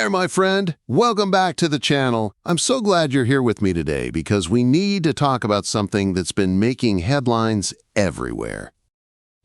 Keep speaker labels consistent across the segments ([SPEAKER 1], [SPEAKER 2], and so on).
[SPEAKER 1] there, my friend. Welcome back to the channel. I'm so glad you're here with me today because we need to talk about something that's been making headlines everywhere.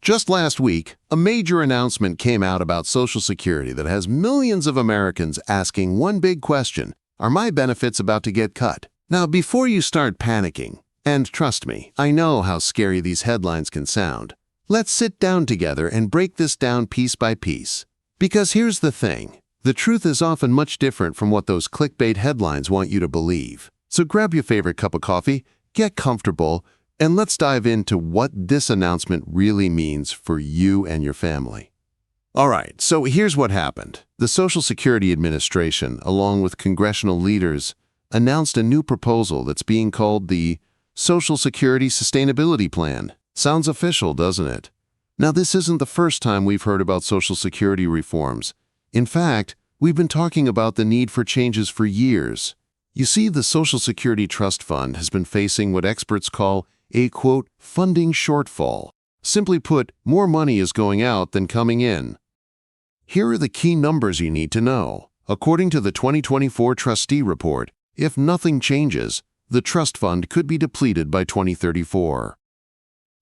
[SPEAKER 1] Just last week, a major announcement came out about Social Security that has millions of Americans asking one big question: are my benefits about to get cut? Now, before you start panicking, and trust me, I know how scary these headlines can sound, let's sit down together and break this down piece by piece. Because here's the thing. The truth is often much different from what those clickbait headlines want you to believe. So grab your favorite cup of coffee, get comfortable, and let's dive into what this announcement really means for you and your family. All right, so here's what happened. The Social Security Administration, along with congressional leaders, announced a new proposal that's being called the Social Security Sustainability Plan. Sounds official, doesn't it? Now, this isn't the first time we've heard about Social Security reforms. In fact, we've been talking about the need for changes for years. You see, the Social Security Trust Fund has been facing what experts call a, quote, funding shortfall. Simply put, more money is going out than coming in. Here are the key numbers you need to know. According to the 2024 Trustee Report, if nothing changes, the trust fund could be depleted by 2034.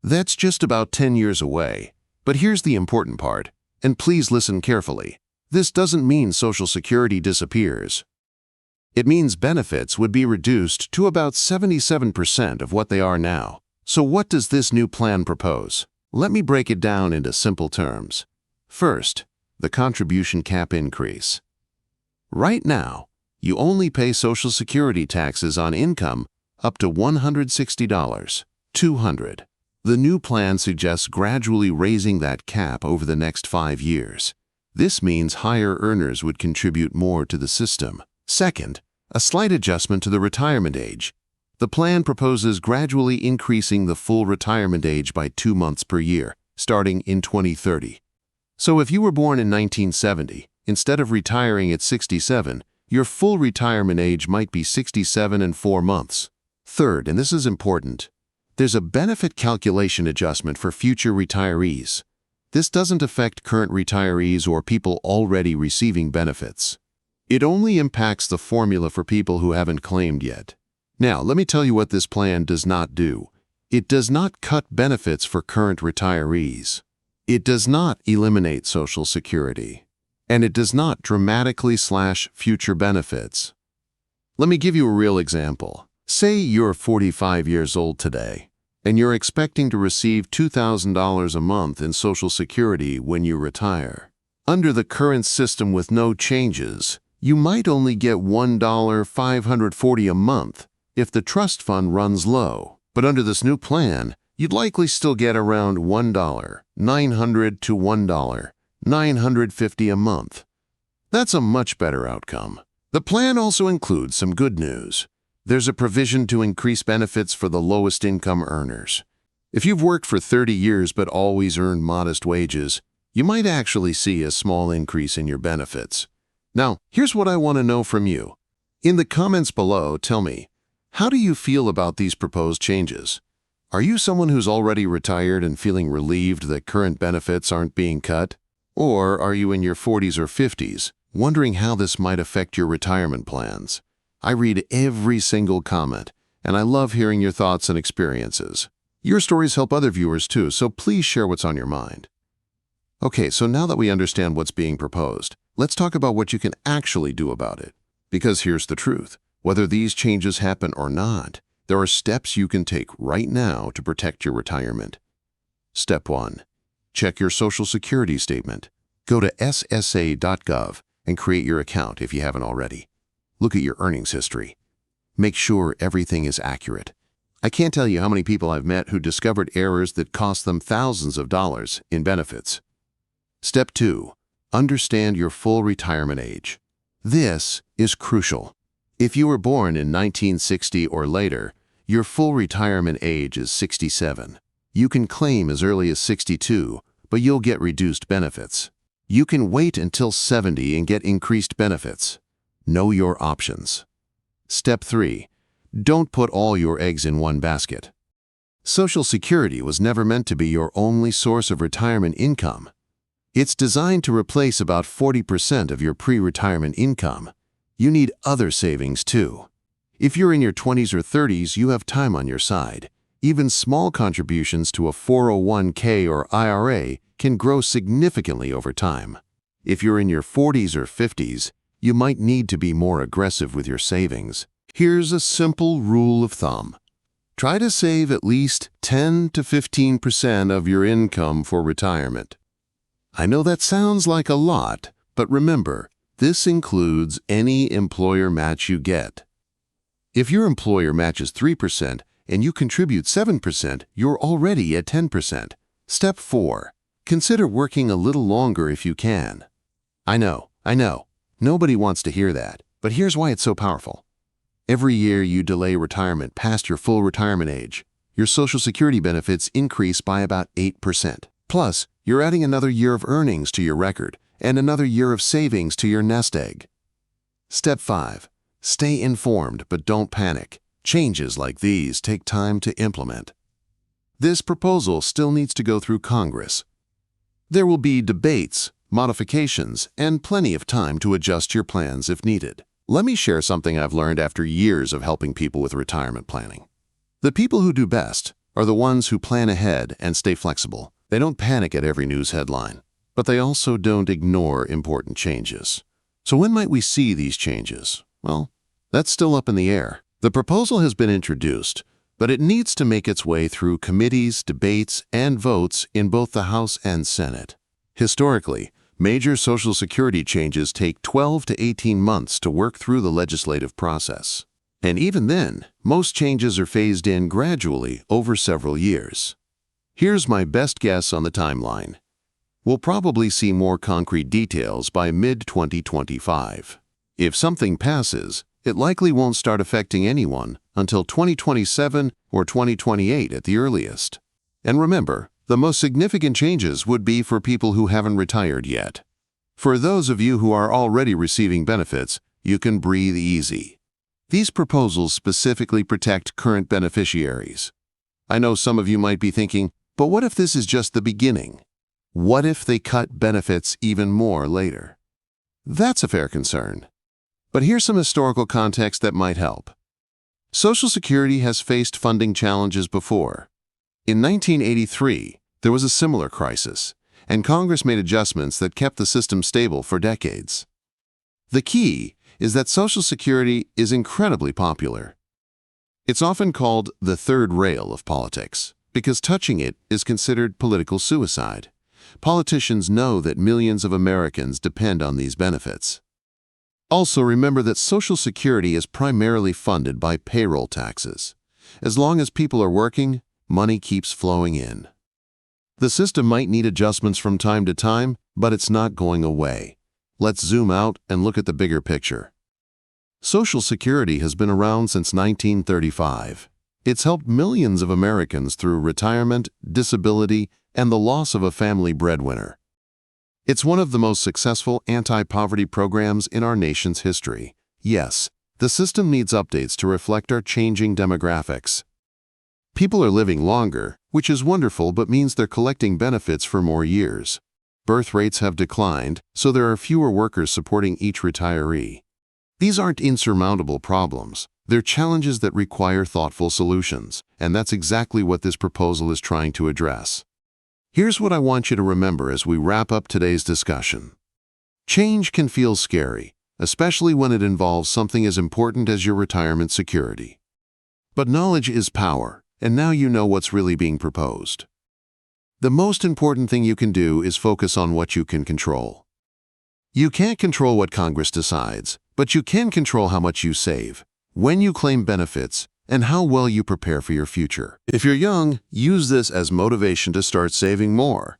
[SPEAKER 1] That's just about 10 years away. But here's the important part, and please listen carefully. This doesn't mean Social Security disappears. It means benefits would be reduced to about 77% of what they are now. So what does this new plan propose? Let me break it down into simple terms. First, the contribution cap increase. Right now, you only pay Social Security taxes on income up to $160, $200. The new plan suggests gradually raising that cap over the next 5 years. This means higher earners would contribute more to the system. Second, a slight adjustment to the retirement age. The plan proposes gradually increasing the full retirement age by 2 months per year, starting in 2030. So if you were born in 1970, instead of retiring at 67, your full retirement age might be 67 and 4 months. Third, and this is important, there's a benefit calculation adjustment for future retirees. This doesn't affect current retirees or people already receiving benefits. It only impacts the formula for people who haven't claimed yet. Now, let me tell you what this plan does not do. It does not cut benefits for current retirees. It does not eliminate Social Security. And it does not dramatically slash future benefits. Let me give you a real example. Say you're 45 years old today, and you're expecting to receive $2,000 a month in Social Security when you retire. Under the current system with no changes, you might only get $1,540 a month if the trust fund runs low. But under this new plan, you'd likely still get around $1,900 to $1,950 a month. That's a much better outcome. The plan also includes some good news. There's a provision to increase benefits for the lowest income earners. If you've worked for 30 years but always earned modest wages, you might actually see a small increase in your benefits. Now, here's what I want to know from you. In the comments below, tell me, how do you feel about these proposed changes? Are you someone who's already retired and feeling relieved that current benefits aren't being cut? Or are you in your 40s or 50s, wondering how this might affect your retirement plans? I read every single comment, and I love hearing your thoughts and experiences. Your stories help other viewers too, so please share what's on your mind. Okay, so now that we understand what's being proposed, let's talk about what you can actually do about it. Because here's the truth. Whether these changes happen or not, there are steps you can take right now to protect your retirement. Step 1. Check your Social Security statement. Go to ssa.gov and create your account if you haven't already. Look at your earnings history. Make sure everything is accurate. I can't tell you how many people I've met who discovered errors that cost them thousands of dollars in benefits. Step 2. Understand your full retirement age. This is crucial. If you were born in 1960 or later, your full retirement age is 67. You can claim as early as 62, but you'll get reduced benefits. You can wait until 70 and get increased benefits. Know your options. Step 3. Don't put all your eggs in one basket. Social Security was never meant to be your only source of retirement income. It's designed to replace about 40% of your pre-retirement income. You need other savings too. If you're in your 20s or 30s, you have time on your side. Even small contributions to a 401k or IRA can grow significantly over time. If you're in your 40s or 50s, you might need to be more aggressive with your savings. Here's a simple rule of thumb. Try to save at least 10 to 15% of your income for retirement. I know that sounds like a lot, but remember, this includes any employer match you get. If your employer matches 3% and you contribute 7%, you're already at 10%. Step 4. Consider working a little longer if you can. I know. Nobody wants to hear that, but here's why it's so powerful. Every year you delay retirement past your full retirement age, your Social Security benefits increase by about 8%. Plus, you're adding another year of earnings to your record and another year of savings to your nest egg. Step 5. Stay informed, but don't panic. Changes like these take time to implement. This proposal still needs to go through Congress. There will be debates, modifications, and plenty of time to adjust your plans if needed. Let me share something I've learned after years of helping people with retirement planning. The people who do best are the ones who plan ahead and stay flexible. They don't panic at every news headline, but they also don't ignore important changes. So when might we see these changes? Well, that's still up in the air. The proposal has been introduced, but it needs to make its way through committees, debates, and votes in both the House and Senate. Historically, major Social Security changes take 12 to 18 months to work through the legislative process. And even then, most changes are phased in gradually over several years. Here's my best guess on the timeline. We'll probably see more concrete details by mid-2025. If something passes, it likely won't start affecting anyone until 2027 or 2028 at the earliest. And remember, the most significant changes would be for people who haven't retired yet. For those of you who are already receiving benefits, you can breathe easy. These proposals specifically protect current beneficiaries. I know some of you might be thinking, but what if this is just the beginning? What if they cut benefits even more later? That's a fair concern. But here's some historical context that might help. Social Security has faced funding challenges before. In 1983, there was a similar crisis, and Congress made adjustments that kept the system stable for decades. The key is that Social Security is incredibly popular. It's often called the third rail of politics, because touching it is considered political suicide. Politicians know that millions of Americans depend on these benefits. Also, remember that Social Security is primarily funded by payroll taxes. As long as people are working, money keeps flowing in. The system might need adjustments from time to time, but it's not going away. Let's zoom out and look at the bigger picture. Social Security has been around since 1935. It's helped millions of Americans through retirement, disability, and the loss of a family breadwinner. It's one of the most successful anti-poverty programs in our nation's history. Yes, the system needs updates to reflect our changing demographics. People are living longer, which is wonderful but means they're collecting benefits for more years. Birth rates have declined, so there are fewer workers supporting each retiree. These aren't insurmountable problems. They're challenges that require thoughtful solutions, and that's exactly what this proposal is trying to address. Here's what I want you to remember as we wrap up today's discussion. Change can feel scary, especially when it involves something as important as your retirement security. But knowledge is power, and now you know what's really being proposed. The most important thing you can do is focus on what you can control. You can't control what Congress decides, but you can control how much you save, when you claim benefits, and how well you prepare for your future. If you're young, use this as motivation to start saving more.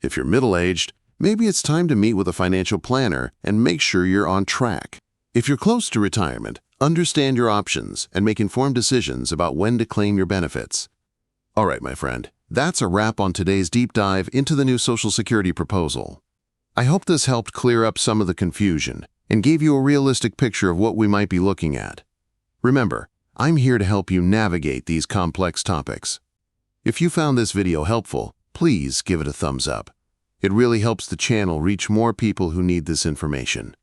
[SPEAKER 1] If you're middle-aged, maybe it's time to meet with a financial planner and make sure you're on track. If you're close to retirement, understand your options and make informed decisions about when to claim your benefits. All right, my friend, that's a wrap on today's deep dive into the new Social Security proposal. I hope this helped clear up some of the confusion and gave you a realistic picture of what we might be looking at. Remember, I'm here to help you navigate these complex topics. If you found this video helpful, please give it a thumbs up. It really helps the channel reach more people who need this information.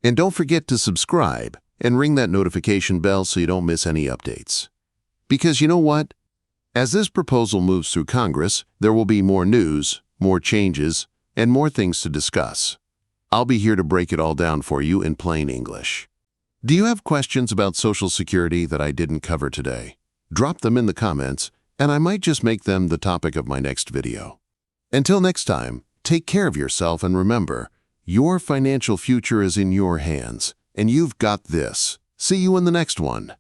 [SPEAKER 1] And don't forget to subscribe and ring that notification bell so you don't miss any updates. Because you know what? As this proposal moves through Congress, there will be more news, more changes, and more things to discuss. I'll be here to break it all down for you in plain English. Do you have questions about Social Security that I didn't cover today? Drop them in the comments, and I might just make them the topic of my next video. Until next time, take care of yourself and remember, your financial future is in your hands, and you've got this. See you in the next one.